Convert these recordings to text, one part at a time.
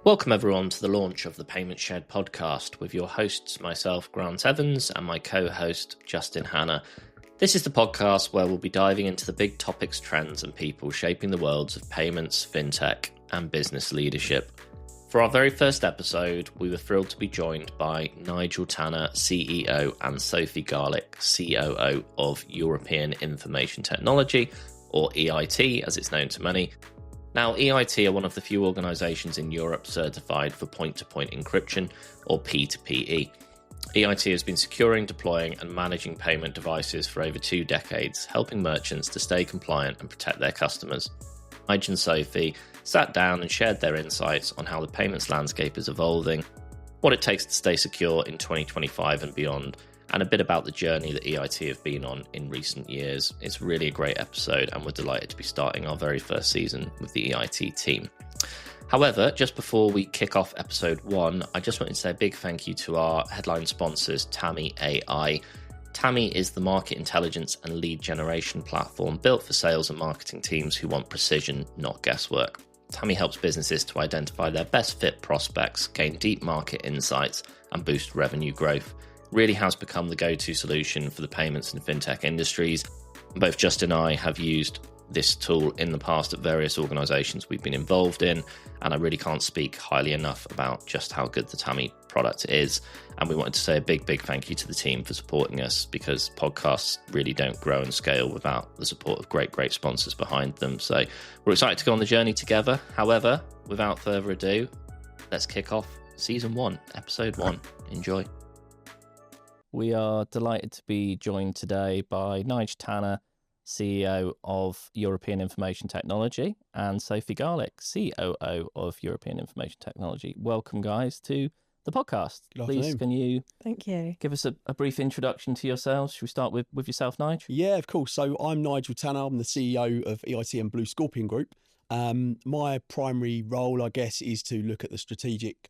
Welcome everyone to the launch of the Payment Shed podcast with your hosts, myself, Grant Evans, and my co-host, Justin Hanna. This is the podcast where we'll be diving into the big topics, trends, and people shaping the worlds of payments, fintech, and business leadership. For our very first episode, we were thrilled to be joined by Nigel Tanner, CEO, and Sophie Garlick, COO of European Information Technology, or EIT as it's known to many. Now, EIT are one of the few organisations in Europe certified for point-to-point encryption, or P2PE. EIT has been securing, deploying and managing payment devices for over 2 decades, helping merchants to stay compliant and protect their customers. Nigel and Sophie sat down and shared their insights on how the payments landscape is evolving, what it takes to stay secure in 2025 and beyond, and a bit about the journey that EIT have been on in recent years. It's really a great episode, and we're delighted to be starting our very first season with the EIT team. However, just before we kick off episode 1, I just wanted to say a big thank you to our headline sponsors, Tammy AI. Tammy is the market intelligence and lead generation platform built for sales and marketing teams who want precision, not guesswork. Tammy helps businesses to identify their best fit prospects, gain deep market insights, and boost revenue growth. Really has become the go-to solution for the payments and fintech industries. Both Justin and I have used this tool in the past at various organisations we've been involved in, and I really can't speak highly enough about just how good the Tammy product is. And we wanted to say a big thank you to the team for supporting us, because podcasts really don't grow and scale without the support of great sponsors behind them. So we're excited to go on the journey together. However, without further ado, let's kick off season 1, episode 1. Enjoy. We are delighted to be joined today by Nigel Tanner, CEO of European Information Technology, and Sophie Garlick, COO of European Information Technology. Welcome, guys, to the podcast. Please, can you Thank you. give us a brief introduction to yourselves? Should we start with yourself, Nigel? Yeah, of course. So I'm Nigel Tanner. I'm the CEO of EIT and Blue Scorpion Group. My primary role, I guess, is to look at the strategic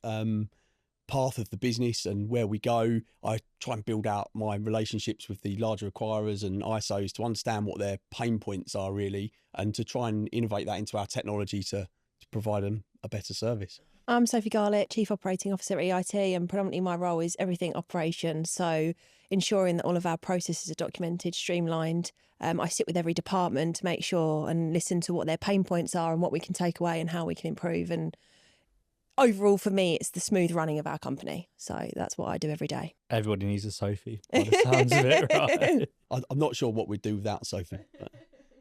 path of the business and where we go. I try and build out my relationships with the larger acquirers and ISOs to understand what their pain points are really, and to try and innovate that into our technology to provide them a better service. I'm Sophie Garlick, Chief Operating Officer at EIT, and predominantly my role is everything operations. So ensuring that all of our processes are documented, streamlined. I sit with every department to make sure and listen to what their pain points are and what we can take away and how we can improve. And overall, for me, it's the smooth running of our company. So that's what I do every day. Everybody needs a Sophie, by the sounds of it, right? I'm not sure what we'd do without Sophie. But...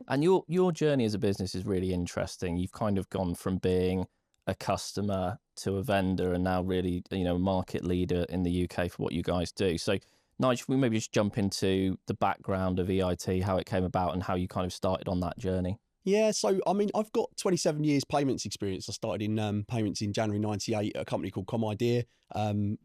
And your journey as a business is really interesting. You've kind of gone from being a customer to a vendor, and now really, market leader in the UK for what you guys do. So, Nigel, we maybe just jump into the background of EIT, how it came about, and how you kind of started on that journey. Yeah, so I mean, I've got 27 years payments experience. I started in payments in January 98 at a company called ComIdea.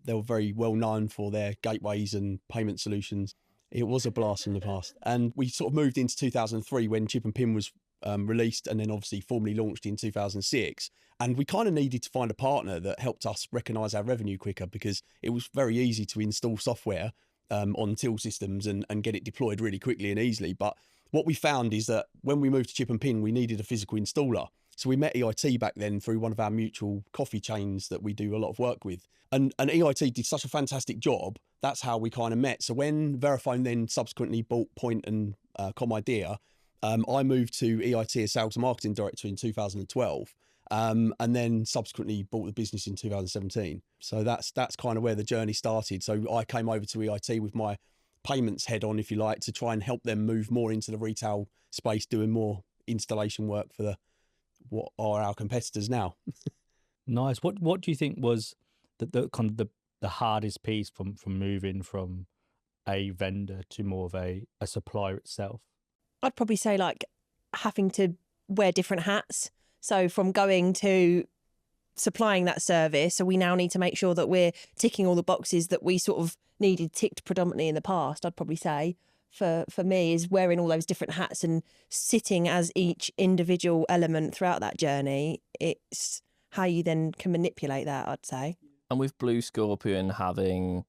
They were very well known for their gateways and payment solutions. It was a blast from the past. And we sort of moved into 2003 when Chip and Pin was released, and then obviously formally launched in 2006. And we kind of needed to find a partner that helped us recognise our revenue quicker, because it was very easy to install software on till systems and get it deployed really quickly and easily. But what we found is that when we moved to Chip and Pin, we needed a physical installer. So we met EIT back then through one of our mutual coffee chains that we do a lot of work with. And EIT did such a fantastic job. That's how we kind of met. So when Verifone then subsequently bought Point and ComIdea, I moved to EIT as Sales and Marketing Director in 2012. And then subsequently bought the business in 2017. So that's kind of where the journey started. So I came over to EIT with my payments head on, if you like, to try and help them move more into the retail space, doing more installation work for what are our competitors now. Nice. What do you think was the kind of the hardest piece from moving from a vendor to more of a supplier itself? I'd probably say like having to wear different hats. So from going to supplying that service, so we now need to make sure that we're ticking all the boxes that we sort of needed ticked predominantly in the past. I'd probably say for me is wearing all those different hats and sitting as each individual element throughout that journey. It's how you then can manipulate that, I'd say. And with Blue Scorpion having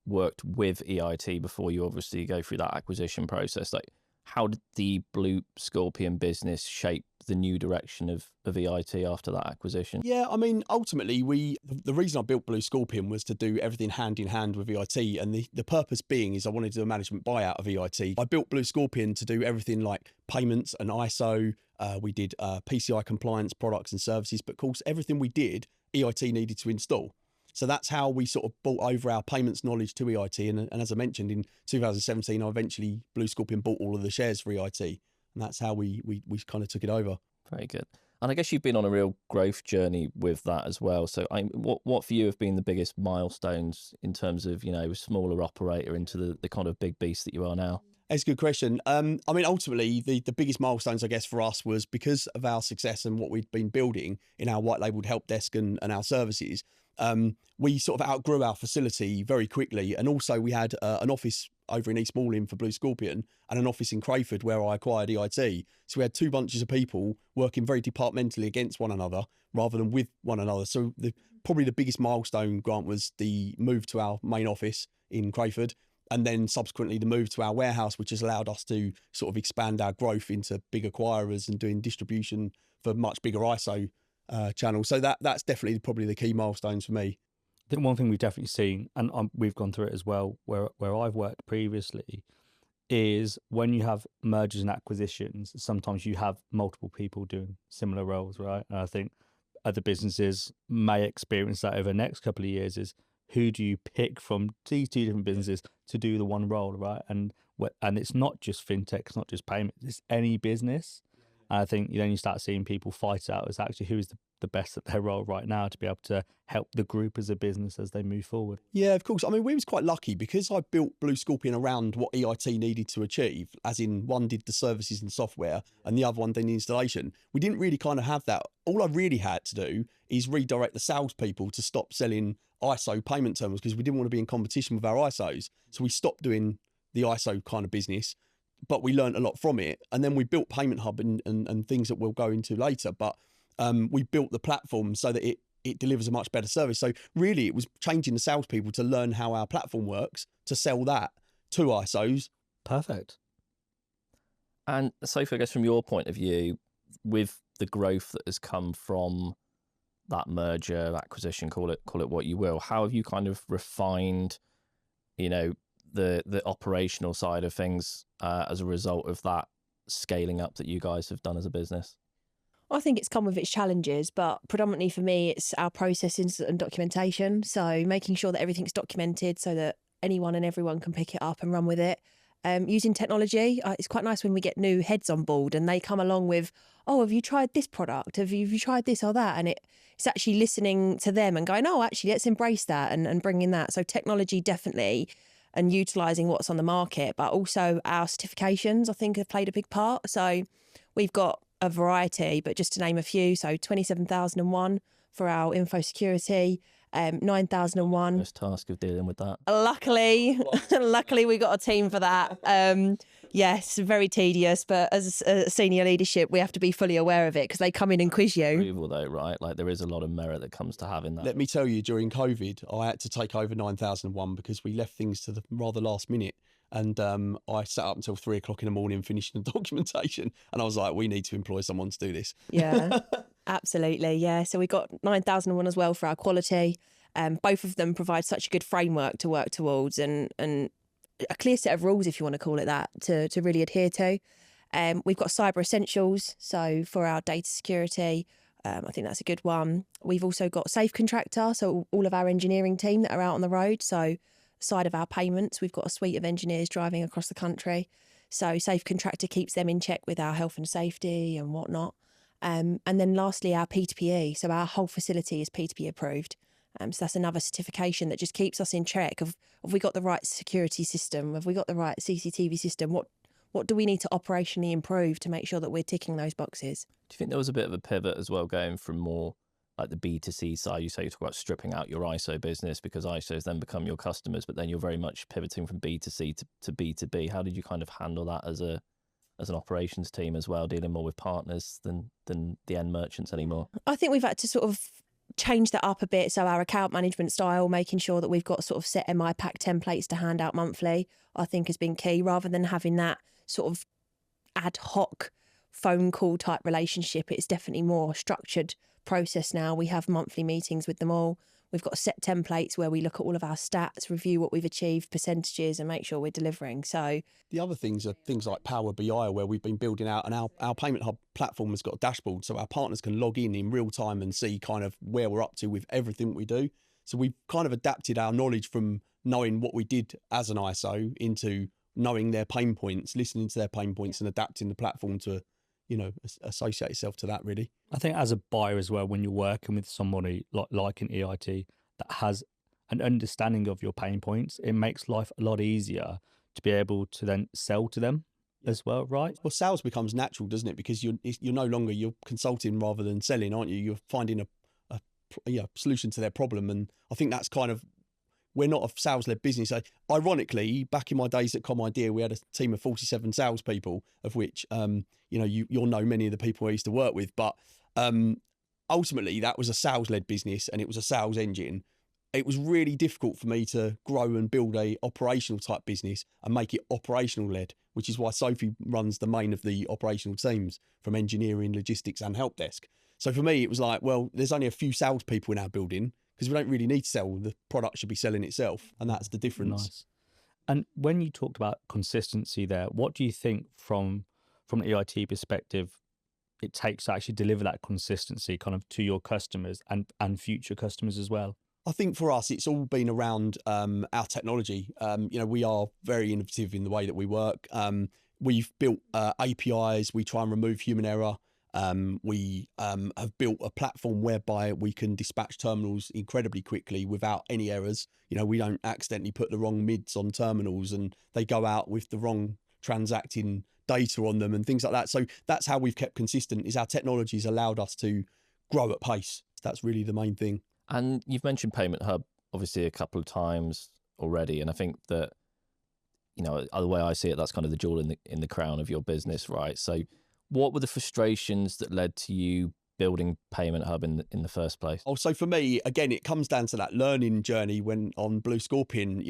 worked with EIT before, you obviously go through that acquisition process, like how did the Blue Scorpion business shape the new direction of EIT after that acquisition? Yeah, I mean, ultimately, the reason I built Blue Scorpion was to do everything hand in hand with EIT. And the purpose being is I wanted to do a management buyout of EIT. I built Blue Scorpion to do everything like payments and ISO. We did PCI compliance products and services. But of course, everything we did, EIT needed to install. So that's how we sort of brought over our payments knowledge to EIT. And as I mentioned, in 2017, Blue Scorpion bought all of the shares for EIT. And that's how we kind of took it over. Very good. And I guess you've been on a real growth journey with that as well. So what for you have been the biggest milestones in terms of, smaller operator into the kind of big beast that you are now? That's a good question. I mean, ultimately, the biggest milestones, I guess, for us was because of our success and what we'd been building in our white labelled help desk and our services. We sort of outgrew our facility very quickly. And also we had an office over in East Malling for Blue Scorpion and an office in Crayford where I acquired EIT. So we had two bunches of people working very departmentally against one another rather than with one another. So probably the biggest milestone, Grant, was the move to our main office in Crayford, and then subsequently the move to our warehouse, which has allowed us to sort of expand our growth into big acquirers and doing distribution for much bigger ISO channels. So that's definitely probably the key milestones for me. I think one thing we've definitely seen, and we've gone through it as well, where I've worked previously, is when you have mergers and acquisitions, sometimes you have multiple people doing similar roles, right? And I think other businesses may experience that over the next couple of years is who do you pick from these two different businesses to do the one role, right? And it's not just fintech, it's not just payments, it's any business. And I think then you start seeing people fight out as actually who is the best at their role right now to be able to help the group as a business as they move forward. Yeah, of course. I mean, we was quite lucky because I built Blue Scorpion around what EIT needed to achieve, as in one did the services and software and the other one did the installation. We didn't really kind of have that. All I really had to do is redirect the salespeople to stop selling ISO payment terminals because we didn't want to be in competition with our ISOs. So we stopped doing the ISO kind of business, but we learned a lot from it. And then we built Payment Hub and things that we'll go into later. But we built the platform so that it delivers a much better service. So really it was changing the salespeople to learn how our platform works, to sell that to ISOs. Perfect. And Sophie, I guess from your point of view, with the growth that has come from that merger, acquisition, call it what you will, how have you kind of refined, the operational side of things as a result of that scaling up that you guys have done as a business? I think it's come with its challenges, but predominantly for me, it's our processes and documentation. So making sure that everything's documented so that anyone and everyone can pick it up and run with it. Using technology, it's quite nice when we get new heads on board and they come along with, oh, have you tried this product? Have you tried this or that? And it's actually listening to them and going, oh, actually, let's embrace that and bringing that. So technology definitely, and utilising what's on the market, but also our certifications, I think, have played a big part. So we've got a variety, but just to name a few, so 27,001 for our info security, 9,001. First task of dealing with that. Luckily we got a team for that. Yes, very tedious, but as a senior leadership, we have to be fully aware of it because they come in and quiz you. Approval though, right? Like there is a lot of merit that comes to having that. Let me tell you, during COVID, I had to take over 9,001 because we left things to the rather last minute. And I sat up until 3 o'clock in the morning finishing the documentation. And I was like, we need to employ someone to do this. Yeah, absolutely. Yeah. So we got 9,001 as well for our quality. Both of them provide such a good framework to work towards and a clear set of rules, if you want to call it that, to really adhere to. We've got cyber essentials. So for our data security, I think that's a good one. We've also got Safe Contractor. So all of our engineering team that are out on the road. So side of our payments, we've got a suite of engineers driving across the country. So Safe Contractor keeps them in check with our health and safety and whatnot. And then lastly, our P2PE. So our whole facility is P2P approved. So that's another certification that just keeps us in check of have we got the right security system? Have we got the right CCTV system? What do we need to operationally improve to make sure that we're ticking those boxes? Do you think there was a bit of a pivot as well going from more like the B2C side? You talk about stripping out your ISO business because ISOs then become your customers, but then you're very much pivoting from B2C to B2B. How did you kind of handle that as an operations team as well, dealing more with partners than the end merchants anymore? I think we've had to sort of change that up a bit. So our account management style, making sure that we've got sort of set MI pack templates to hand out monthly, I think has been key, rather than having that sort of ad hoc phone call type relationship. It's definitely more structured process now. We have monthly meetings with them all. We've got set templates where we look at all of our stats, review what we've achieved, percentages, and make sure we're delivering. So the other things are things like Power BI, where we've been building out, and our Payment Hub platform has got a dashboard, so our partners can log in real time and see kind of where we're up to with everything we do. So we've kind of adapted our knowledge from knowing what we did as an ISO into knowing their pain points, listening to their pain points, and adapting the platform to, associate itself to that, really. I think as a buyer as well, when you're working with somebody like an EIT that has an understanding of your pain points, it makes life a lot easier to be able to then sell to them as well, right? Well, sales becomes natural, doesn't it? Because you're no longer, you're consulting rather than selling, aren't you? You're finding a solution to their problem. And I think that's kind of, we're not a sales-led business. Ironically, back in my days at ComIdea, we had a team of 47 salespeople, of which, you'll know many of the people I used to work with. But ultimately, that was a sales-led business, and it was a sales engine. It was really difficult for me to grow and build a operational type business and make it operational led, which is why Sophie runs the main of the operational teams from engineering, logistics, and help desk. So for me, it was like, well, there's only a few salespeople in our building, because we don't really need to sell. The product should be selling itself. And that's the difference. Nice. And when you talked about consistency there, what do you think from an EIT perspective it takes to actually deliver that consistency kind of to your customers and future customers as well? I think for us, it's all been around our technology. We are very innovative in the way that we work. We've built APIs. We try and remove human error. We have built a platform whereby we can dispatch terminals incredibly quickly without any errors. We don't accidentally put the wrong mids on terminals and they go out with the wrong transacting data on them and things like that. So that's how we've kept consistent, is our technology has allowed us to grow at pace. That's really the main thing. And you've mentioned Payment Hub obviously a couple of times already, and I think that, the way I see it, that's kind of the jewel in the crown of your business, right? So what were the frustrations that led to you building Payment Hub in the first place? So for me, again, it comes down to that learning journey. When on Blue Scorpion,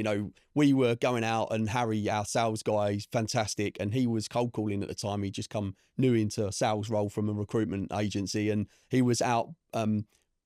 we were going out, and Harry, our sales guy, is fantastic, and he was cold calling at the time. He'd just come new into a sales role from a recruitment agency, and he was out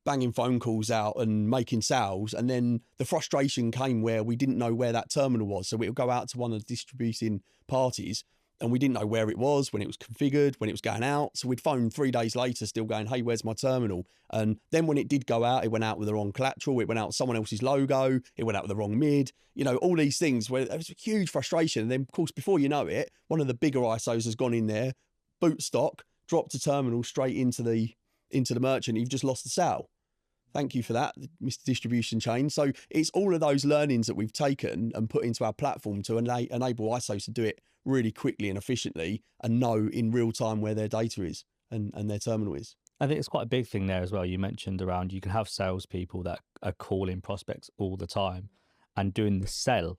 banging phone calls out and making sales. And then the frustration came where we didn't know where that terminal was. So we would go out to one of the distributing parties, and we didn't know where it was, when it was configured, when it was going out. So we'd phone 3 days later still going, hey, where's my terminal? And then when it did go out, it went out with the wrong collateral. It went out with someone else's logo. It went out with the wrong mid. All these things where there was a huge frustration. And then, of course, before you know it, one of the bigger ISOs has gone in there, boot stock, dropped a terminal straight into the merchant. You've just lost the sale. Thank you for that, Mr. Distribution Chain. So it's all of those learnings that we've taken and put into our platform to enable ISOs to do it really quickly and efficiently and know in real time where their data is and their terminal is. I think it's quite a big thing there as well. You mentioned around, you can have salespeople that are calling prospects all the time and doing the sell,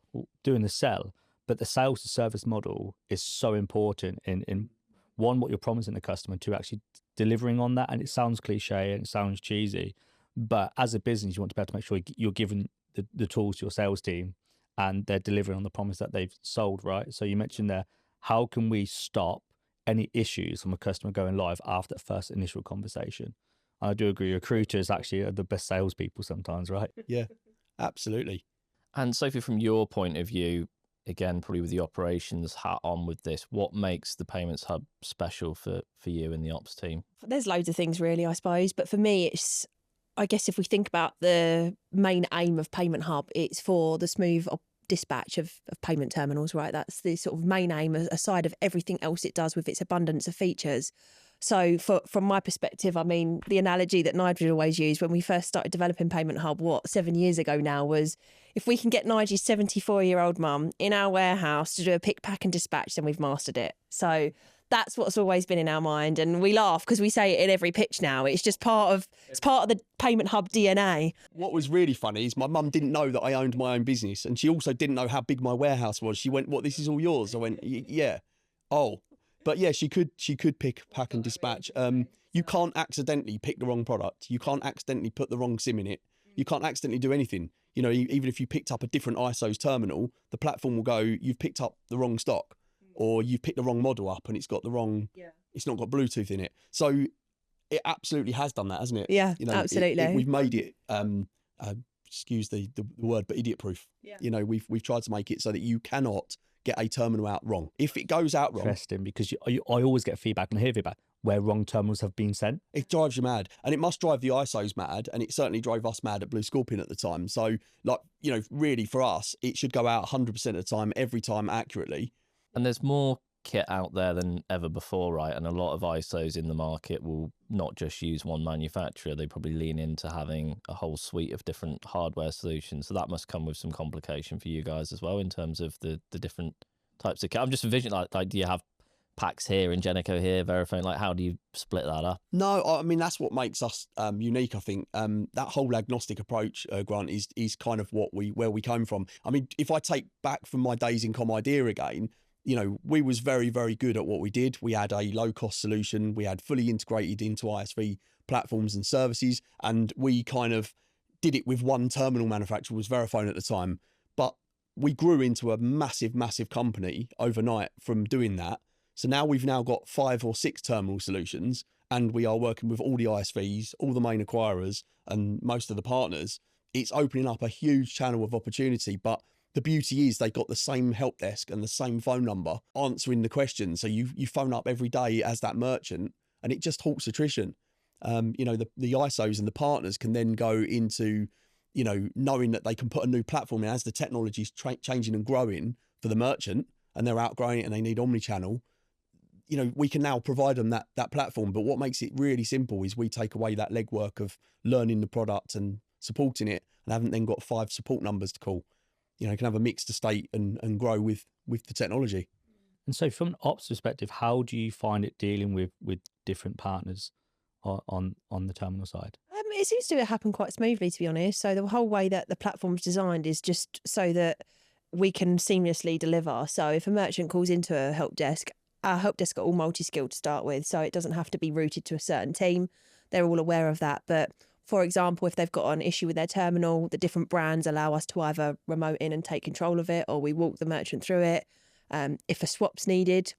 but the sales to service model is so important in one, what you're promising the customer, to actually delivering on that. And it sounds cliche and it sounds cheesy, but as a business, you want to be able to make sure you're giving the tools to your sales team and they're delivering on the promise that they've sold, right? So you mentioned there, how can we stop any issues from a customer going live after the first initial conversation? I do agree, recruiters actually are the best salespeople sometimes, right? Yeah, absolutely. And Sophie, from your point of view, again, probably with the operations hat on with this, what makes the Payments Hub special for you and the ops team? There's loads of things really, I suppose. But for me, it's, I guess if we think about the main aim of Payment Hub, it's for the smooth dispatch of payment terminals, right? That's the sort of main aim, aside of everything else it does with its abundance of features. So from my perspective, I mean, the analogy that Nigel always used when we first started developing Payment Hub, 7 years ago now, was if we can get Nigel's 74-year-old mum in our warehouse to do a pick, pack and dispatch, then we've mastered it. So that's what's always been in our mind. And we laugh because we say it in every pitch now. It's just part of the Payment Hub DNA. What was really funny is my mum didn't know that I owned my own business, and she also didn't know how big my warehouse was. She went, "What, this is all yours?" I went, "Yeah." Oh, but yeah, she could pick, pack and dispatch. You can't accidentally pick the wrong product. You can't accidentally put the wrong SIM in it. You can't accidentally do anything. Even if you picked up a different ISO's terminal, the platform will go, "You've picked up the wrong stock." or you've picked the wrong model up and it's got the wrong, it's not got Bluetooth in it. So it absolutely has done that, hasn't it? Yeah, absolutely. We've made it, excuse the word, but idiot proof. Yeah. You know, we've tried to make it so that you cannot get a terminal out wrong. If it goes out wrong. Interesting, because I always get feedback and hear feedback where wrong terminals have been sent. It drives you mad, and it must drive the ISOs mad, and it certainly drove us mad at Blue Scorpion at the time. So, like, you know, really for us, it should go out 100% of the time, every time accurately. And there's more kit out there than ever before, right? And a lot of ISOs in the market will not just use one manufacturer. They probably lean into having a whole suite of different hardware solutions. So that must come with some complication for you guys as well in terms of the different types of kit. I'm just envisioning, like, do you have packs here and Ingenico here, Verifone? Like, how do you split that up? No, I mean, that's what makes us unique, I think. That whole agnostic approach, Grant, is kind of where we came from. I mean, if I take back from my days in ComIdea again, you know, we was very, very good at what we did. We had a low-cost solution. We had fully integrated into ISV platforms and services, and we kind of did it with one terminal manufacturer, was Verifone at the time. But we grew into a massive, massive company overnight from doing that. So now we've got 5 or 6 terminal solutions, and we are working with all the ISVs, all the main acquirers, and most of the partners. It's opening up a huge channel of opportunity, but the beauty is they got the same help desk and the same phone number answering the questions. So you phone up every day as that merchant, and it just halts attrition. You know, the ISOs and the partners can then go into, you know, knowing that they can put a new platform in as the technology is changing and growing for the merchant, and they're outgrowing it and they need omnichannel. You know, we can now provide them that platform. But what makes it really simple is we take away that legwork of learning the product and supporting it, and haven't then got 5 support numbers to call. You know, you can have a mixed estate and grow with the technology. And so from an ops perspective, how do you find it dealing with different partners on the terminal side? It seems to happen quite smoothly, to be honest. So the whole way that the platform's designed is just so that we can seamlessly deliver. So if a merchant calls into a help desk, our help desk are all multi-skilled to start with, so it doesn't have to be routed to a certain team. They're all aware of that. But for example, if they've got an issue with their terminal, the different brands allow us to either remote in and take control of it, or we walk the merchant through it. If a swap's needed,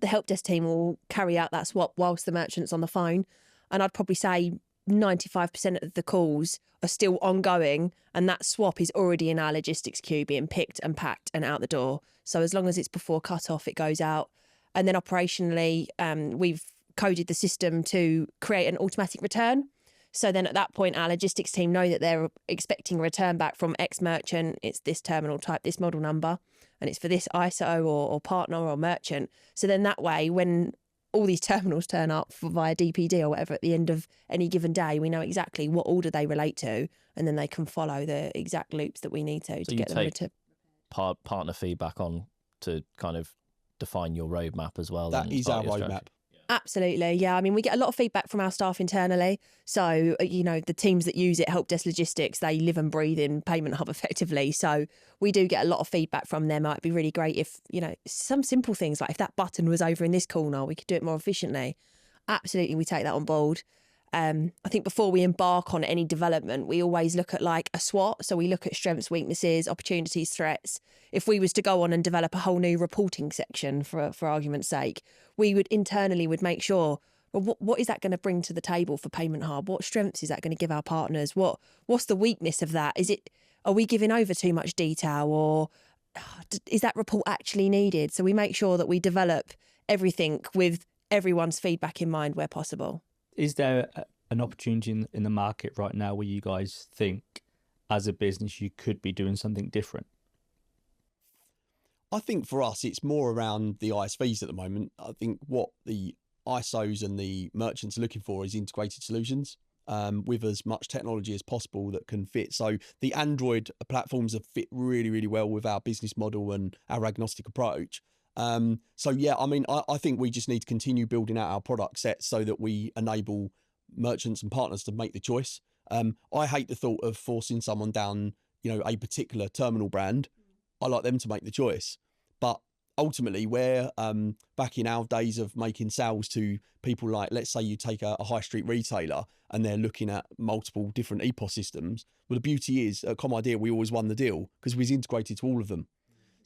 the help desk team will carry out that swap whilst the merchant's on the phone. And I'd probably say 95% of the calls are still ongoing, and that swap is already in our logistics queue being picked and packed and out the door. So as long as it's before cut-off, it goes out. And then operationally, we've coded the system to create an automatic return. So then at that point, our logistics team know that they're expecting a return back from X merchant. It's this terminal type, this model number, and it's for this ISO or partner or merchant. So then that way, when all these terminals turn up via DPD or whatever at the end of any given day, we know exactly what order they relate to, and then they can follow the exact loops that we need to get them to partner feedback on to kind of define your roadmap as well. That is our roadmap. Absolutely. Yeah. I mean, we get a lot of feedback from our staff internally. So, you know, the teams that use it, Help Desk Logistics, they live and breathe in Payment Hub effectively. So we do get a lot of feedback from them. It'd be really great if, you know, some simple things like if that button was over in this corner, we could do it more efficiently. Absolutely. We take that on board. I think before we embark on any development, we always look at like a SWOT. So we look at strengths, weaknesses, opportunities, threats. If we was to go on and develop a whole new reporting section for argument's sake, we would internally make sure, well, what is that going to bring to the table for Payment Hub? What strengths is that going to give our partners? What's the weakness of that? Are we giving over too much detail, or is that report actually needed? So we make sure that we develop everything with everyone's feedback in mind where possible. Is there an opportunity in the market right now where you guys think as a business you could be doing something different? I think for us, it's more around the ISVs at the moment. I think what the ISOs and the merchants are looking for is integrated solutions with as much technology as possible that can fit. So the Android platforms have fit really, really well with our business model and our agnostic approach. So yeah, I mean, I think we just need to continue building out our product set so that we enable merchants and partners to make the choice. I hate the thought of forcing someone down, you know, a particular terminal brand. I like them to make the choice. But ultimately, we're back in our days of making sales to people like, let's say you take a high street retailer and they're looking at multiple different EPOS systems. Well, the beauty is at ComIdea, we always won the deal because we was integrated to all of them.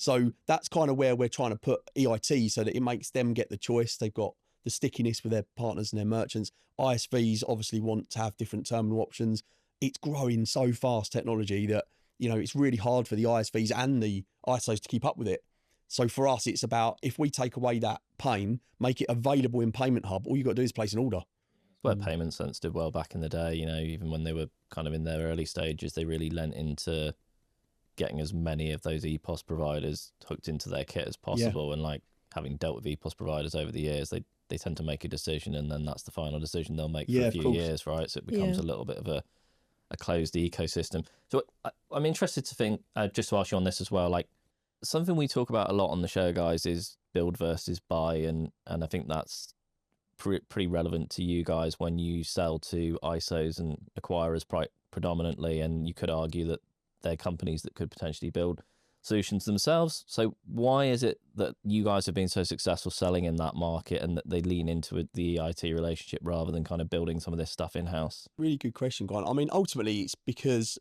So that's kind of where we're trying to put EIT so that it makes them get the choice. They've got the stickiness with their partners and their merchants. ISVs obviously want to have different terminal options. It's growing so fast, technology, that, it's really hard for the ISVs and the ISOs to keep up with it. So for us, it's about, if we take away that pain, make it available in Payment Hub, all you've got to do is place an order. Where Payment Sense did well back in the day, even when they were kind of in their early stages, they really lent into getting as many of those EPOS providers hooked into their kit as possible. Yeah. And like, having dealt with EPOS providers over the years, they tend to make a decision, and then that's the final decision they'll make for a few years, right? So it becomes a little bit of a closed ecosystem. So I'm interested to think, just to ask you on this as well, like, something we talk about a lot on the show, guys, is build versus buy, and I think that's pretty relevant to you guys when you sell to ISOs and acquirers predominantly, and you could argue that they're companies that could potentially build solutions themselves. So why is it that you guys have been so successful selling in that market, and that they lean into the EIT relationship rather than kind of building some of this stuff in-house? Really good question, Grant. I mean, ultimately, it's because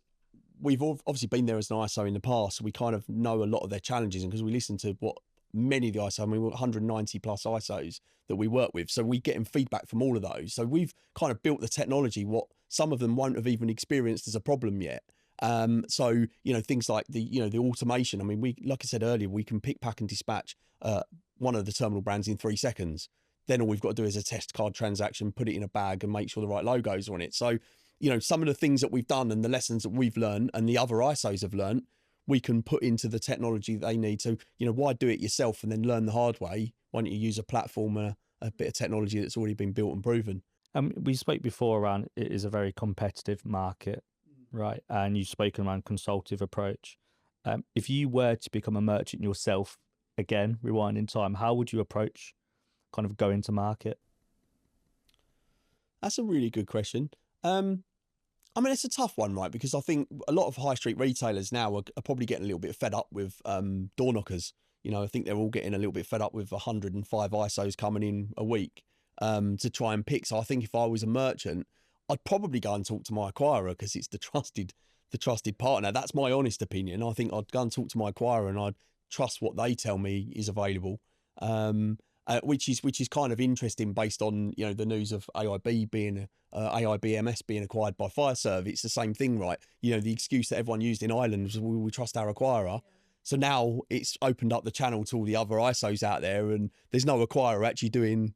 we've obviously been there as an ISO in the past, so we kind of know a lot of their challenges, and because we listen to what many of the ISO, we've got 190 plus ISOs that we work with, so we get feedback from all of those. So we've kind of built the technology, what some of them won't have even experienced as a problem yet. So, things like the automation. I mean, like I said earlier, we can pick, pack and dispatch one of the terminal brands in 3 seconds. Then all we've got to do is a test card transaction, put it in a bag and make sure the right logos are on it. So, some of the things that we've done and the lessons that we've learned and the other ISOs have learned, we can put into the technology that they need. So, why do it yourself and then learn the hard way? Why don't you use a platform, a bit of technology that's already been built and proven? We spoke before around it is a very competitive market, right? And you've spoken around consultative approach. If you were to become a merchant yourself, again, rewind in time, how would you approach kind of going to market? That's a really good question. I mean, it's a tough one, right? Because I think a lot of high street retailers now are probably getting a little bit fed up with door knockers. I think they're all getting a little bit fed up with 105 ISOs coming in a week to try and pick. So I think if I was a merchant, I'd probably go and talk to my acquirer, because it's the trusted partner. That's my honest opinion. I think I'd go and talk to my acquirer and I'd trust what they tell me is available. Which is kind of interesting based on the news of AIB being AIBMS being acquired by Fireserve. It's the same thing, right? The excuse that everyone used in Ireland was we trust our acquirer. So now it's opened up the channel to all the other ISOs out there, and there's no acquirer actually doing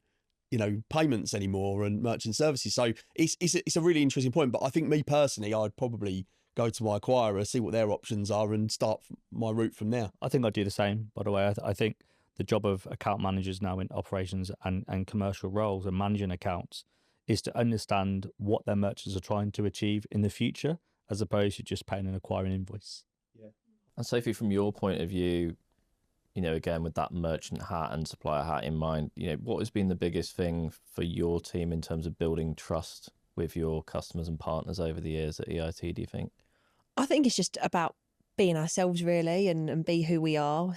payments anymore and merchant services. So it's a really interesting point. But I think me personally, I'd probably go to my acquirer, see what their options are, and start my route from there. I think I'd do the same, by the way. I think the job of account managers now in operations and commercial roles and managing accounts is to understand what their merchants are trying to achieve in the future, as opposed to just paying an acquiring invoice. Yeah. And Sophie, from your point of view, again, with that merchant hat and supplier hat in mind, what has been the biggest thing for your team in terms of building trust with your customers and partners over the years at EIT, do you think? I think it's just about being ourselves, really, and be who we are.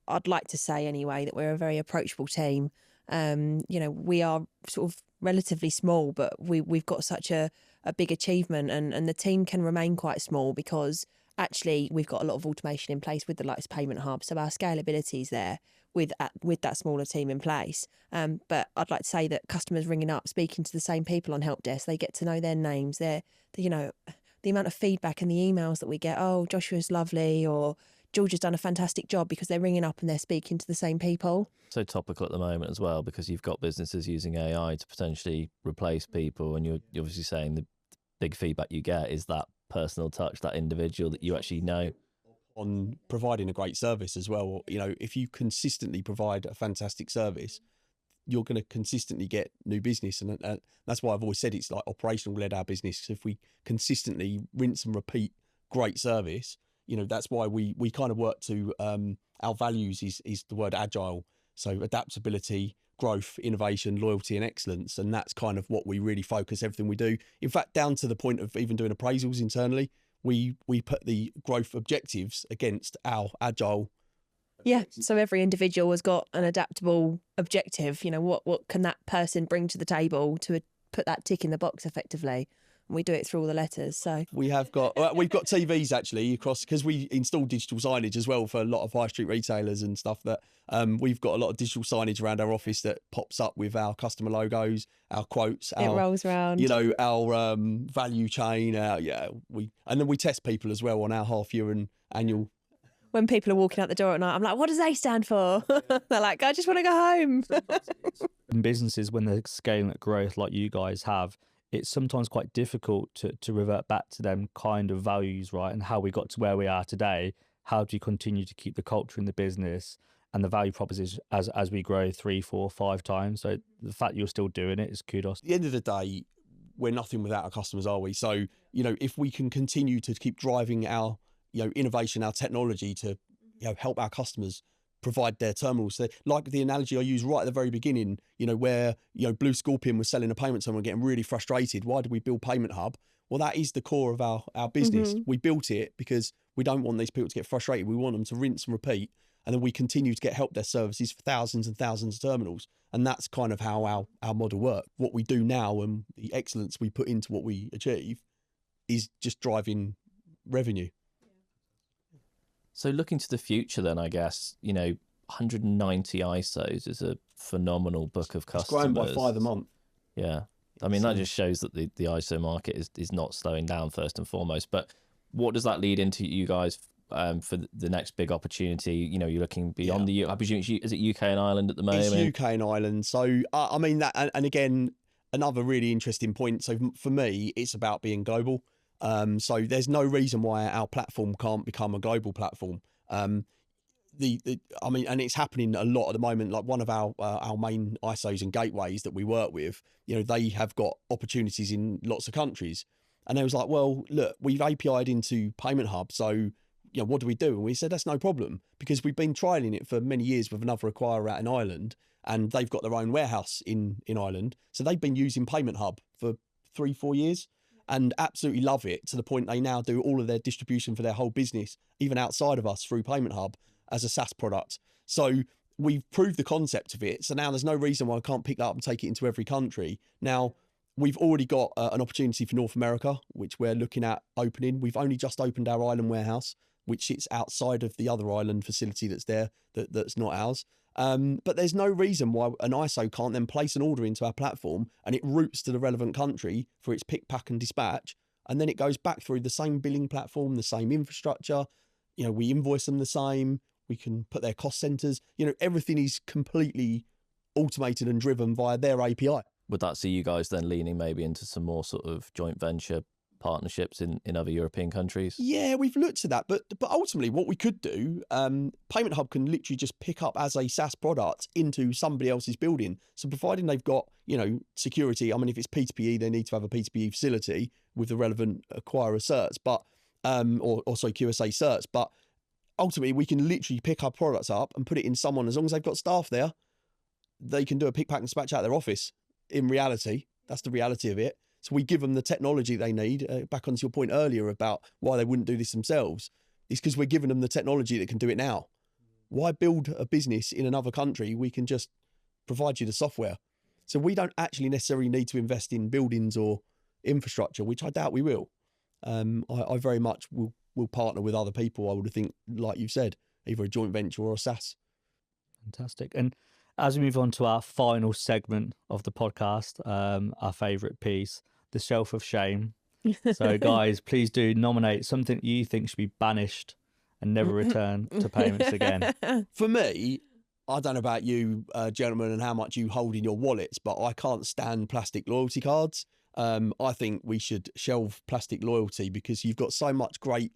I'd like to say anyway, that we're a very approachable team. We are sort of relatively small, but we've got such a big achievement, and the team can remain quite small because actually we've got a lot of automation in place with the likes of Payment Hub. So our scalability is there with that smaller team in place. But I'd like to say that customers ringing up, speaking to the same people on helpdesk, they get to know their names. The amount of feedback and the emails that we get, oh, Joshua's lovely, or Georgia's done a fantastic job, because they're ringing up and they're speaking to the same people. So topical at the moment as well, because you've got businesses using AI to potentially replace people, and you're obviously saying the big feedback you get is that personal touch, that individual that you actually know. On providing a great service as well. If you consistently provide a fantastic service, you're going to consistently get new business. And that's why I've always said it's like operational led our business. If we consistently rinse and repeat great service, that's why we kind of work to our values is the word agile. So adaptability, growth, innovation, loyalty and excellence. And that's kind of what we really focus everything we do. In fact, down to the point of even doing appraisals internally, we put the growth objectives against our agile. Yeah, so every individual has got an adaptable objective. What can that person bring to the table to put that tick in the box effectively? and we do it through all the letters. So we've got TVs actually across, because we install digital signage as well for a lot of high street retailers and stuff, that we've got a lot of digital signage around our office that pops up with our customer logos, our quotes, it rolls around, our value chain. And then we test people as well on our half year and annual. When people are walking out the door at night, I'm like, what does A stand for? They're like, I just want to go home. In businesses, when they're scaling at growth like you guys have, it's sometimes quite difficult to revert back to them kind of values, right? And how we got to where we are today. How do you continue to keep the culture in the business and the value proposition as we grow 3, 4, 5 times? So the fact you're still doing it is kudos. At the end of the day, we're nothing without our customers, are we? So, if we can continue to keep driving our innovation, our technology to help our customers provide their terminals. So, like the analogy I used right at the very beginning, where Blue Scorpion was selling a payment terminal and getting really frustrated. Why did we build Payment Hub? Well, that is the core of our business. Mm-hmm. We built it because we don't want these people to get frustrated. We want them to rinse and repeat, and then we continue to get help desk services for thousands and thousands of terminals. And that's kind of how our model works. What we do now and the excellence we put into what we achieve is just driving revenue. So looking to the future then, I guess, 190 ISOs is a phenomenal book of customers. It's growing by 5 a month. Yeah. I mean, that just shows that the ISO market is not slowing down first and foremost. But what does that lead into you guys for the next big opportunity? You're looking beyond I presume, is it UK and Ireland at the moment? It's UK and Ireland. So, I mean, that, and again, another really interesting point. So for me, it's about being global. So there's no reason why our platform can't become a global platform. I mean, and it's happening a lot at the moment. Like one of our main ISOs and gateways that we work with, they have got opportunities in lots of countries. And they was like, well, look, we've API'd into Payment Hub. So, what do we do? And we said, that's no problem, because we've been trialing it for many years with another acquirer out in Ireland, and they've got their own warehouse in Ireland. So they've been using Payment Hub for 3-4 years. And absolutely love it, to the point they now do all of their distribution for their whole business, even outside of us, through Payment Hub as a SaaS product. So we've proved the concept of it. So now there's no reason why I can't pick that up and take it into every country. Now, we've already got an opportunity for North America, which we're looking at opening. We've only just opened our Ireland warehouse, which sits outside of the other Ireland facility that's there, that's not ours. But there's no reason why an ISO can't then place an order into our platform and it routes to the relevant country for its pick, pack and dispatch. And then it goes back through the same billing platform, the same infrastructure. We invoice them the same. We can put their cost centers. Everything is completely automated and driven via their API. Would that see you guys then leaning maybe into some more sort of joint venture partnerships in other European countries? Yeah, we've looked at that, but ultimately what we could do, Payment Hub can literally just pick up as a SaaS product into somebody else's building. So providing they've got, security, I mean, if it's P2PE, they need to have a P2PE facility with the relevant acquirer certs, but QSA certs. But ultimately we can literally pick our products up and put it in someone, as long as they've got staff there, they can do a pick, pack and dispatch out of their office. In reality, that's the reality of it. So we give them the technology they need. Back onto your point earlier about why they wouldn't do this themselves, is because we're giving them the technology that can do it now. Why build a business in another country? We can just provide you the software. So we don't actually necessarily need to invest in buildings or infrastructure, which I doubt we will. I very much will partner with other people, I would think, like you said, either a joint venture or a SaaS. Fantastic. And as we move on to our final segment of the podcast, our favourite piece, the shelf of shame. So guys, please do nominate something you think should be banished and never return to payments again. For me, I don't know about you, gentlemen, and how much you hold in your wallets, but I can't stand plastic loyalty cards. I think we should shelve plastic loyalty, because you've got so much great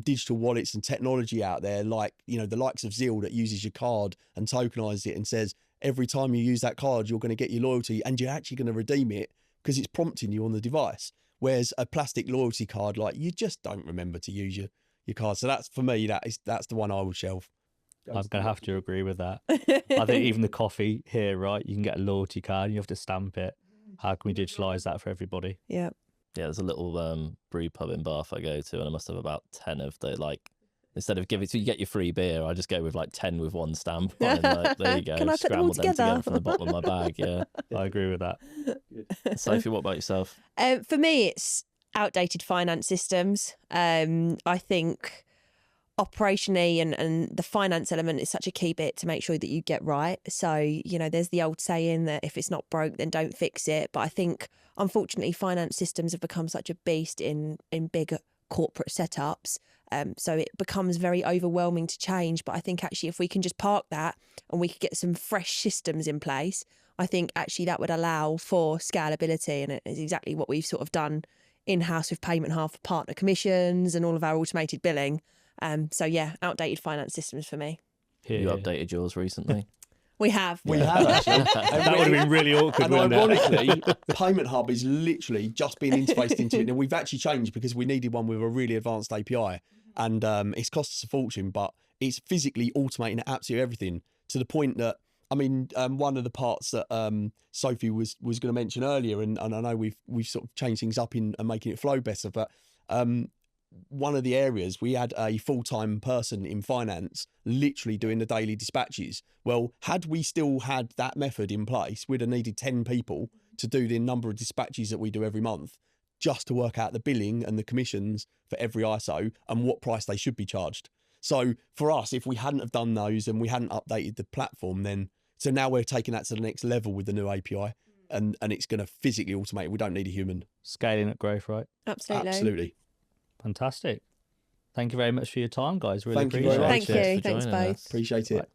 digital wallets and technology out there, like, the likes of Zeal, that uses your card and tokenizes it and says, every time you use that card, you're going to get your loyalty and you're actually going to redeem it because it's prompting you on the device. Whereas a plastic loyalty card, like, you just don't remember to use your card. So that's, for me, that's the one I would shelve. I'm going to have to agree with that. I think even the coffee here, right? You can get a loyalty card and you have to stamp it. How can we digitalise that for everybody? Yeah. Yeah, there's a little brew pub in Bath I go to, and I must have about 10 of the, like, instead of giving, so you get your free beer, I just go with like 10 with one stamp on, and like, there you go. Can I put them all together from the bottom of my bag? Yeah, I agree with that. Sophie, what about yourself? For me, it's outdated finance systems. I think operationally and the finance element is such a key bit to make sure that you get right. So, you know, there's the old saying that if it's not broke, then don't fix it. But I think, unfortunately, finance systems have become such a beast in big corporate setups. So it becomes very overwhelming to change. But I think actually if we can just park that and we could get some fresh systems in place, I think actually that would allow for scalability. And it is exactly what we've sort of done in-house with Payment Half partner commissions and all of our automated billing. So yeah, outdated finance systems for me. You updated yours recently? We have. We have actually. That would have been really awkward, And wouldn't it? ironically, Payment Hub is literally just being interfaced into it. Now, we've actually changed because we needed one with a really advanced API, and it's cost us a fortune, but it's physically automating absolutely everything to the point that, I mean, one of the parts that Sophie was going to mention earlier, and I know we've sort of changed things up and making it flow better, but one of the areas we had a full-time person in finance literally doing the daily dispatches. Well, had we still had that method in place, we'd have needed 10 people to do the number of dispatches that we do every month just to work out the billing and the commissions for every ISO and what price they should be charged. So for us, if we hadn't have done those and we hadn't updated the platform, then so now we're taking that to the next level with the new API, and it's going to physically automate it. We don't need a human. Scaling at growth, right? Absolutely. Absolutely. Fantastic. Thank you very much for your time, guys. Really Thank you appreciate very it. much. Thank you. for Thanks joining both. us. Appreciate it. Right.